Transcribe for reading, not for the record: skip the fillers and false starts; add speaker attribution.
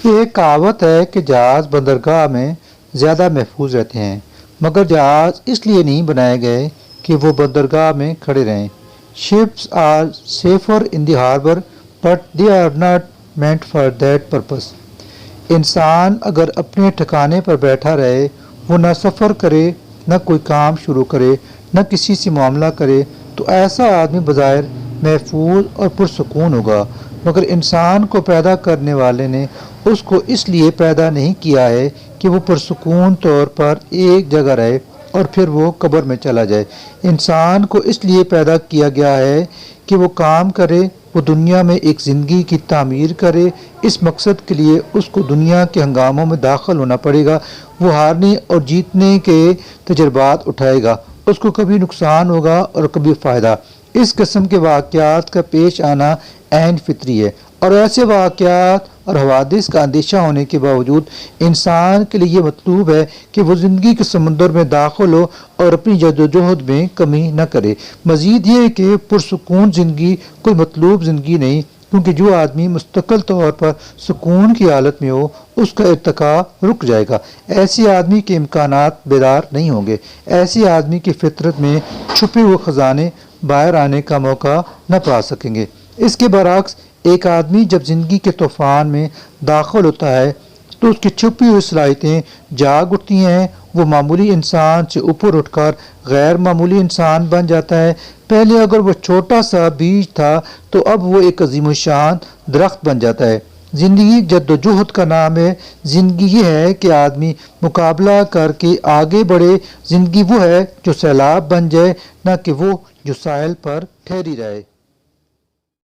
Speaker 1: ایک کہاوت ہے کہ جہاز بندرگاہ میں زیادہ محفوظ رہتے ہیں، مگر جہاز اس لیے نہیں بنائے گئے کہ وہ بندرگاہ میں کھڑے رہیں۔ Ships are safer in the harbor, but they are not meant for that purpose۔ انسان اگر اپنے ٹھکانے پر بیٹھا رہے، وہ نہ سفر کرے، نہ کوئی کام شروع کرے، نہ کسی سے معاملہ کرے، تو ایسا آدمی بظاہر محفوظ اور پرسکون ہوگا، مگر انسان کو پیدا کرنے والے نے اس کو اس لیے پیدا نہیں کیا ہے کہ وہ پرسکون طور پر ایک جگہ رہے اور پھر وہ قبر میں چلا جائے۔ انسان کو اس لیے پیدا کیا گیا ہے کہ وہ کام کرے، وہ دنیا میں ایک زندگی کی تعمیر کرے۔ اس مقصد کے لیے اس کو دنیا کے ہنگاموں میں داخل ہونا پڑے گا، وہ ہارنے اور جیتنے کے تجربات اٹھائے گا، اس کو کبھی نقصان ہوگا اور کبھی فائدہ۔ اس قسم کے واقعات کا پیش آنا عین فطری ہے، اور ایسے واقعات اور حوادث کا اندیشہ ہونے کے باوجود انسان کے لیے یہ مطلوب ہے کہ وہ زندگی کے سمندر میں داخل ہو اور اپنی جدوجہد میں کمی نہ کرے۔ مزید یہ کہ پرسکون زندگی کوئی مطلوب زندگی نہیں، کیونکہ جو آدمی مستقل طور پر سکون کی حالت میں ہو، اس کا ارتقاء رک جائے گا۔ ایسے آدمی کے امکانات بیدار نہیں ہوں گے، ایسے آدمی کی فطرت میں چھپے ہوئے خزانے باہر آنے کا موقع نہ پا سکیں گے۔ اس کے برعکس ایک آدمی جب زندگی کے طوفان میں داخل ہوتا ہے تو اس کی چھپی ہوئی صلاحیتیں جاگ اٹھتی ہیں، وہ معمولی انسان سے اوپر اٹھ کر غیر معمولی انسان بن جاتا ہے۔ پہلے اگر وہ چھوٹا سا بیج تھا تو اب وہ ایک عظیم الشان درخت بن جاتا ہے۔ زندگی جدوجہد کا نام ہے۔ زندگی یہ ہے کہ آدمی مقابلہ کر کے آگے بڑھے۔ زندگی وہ ہے جو سیلاب بن جائے، نہ کہ وہ جو ساحل پر ٹھہری رہے۔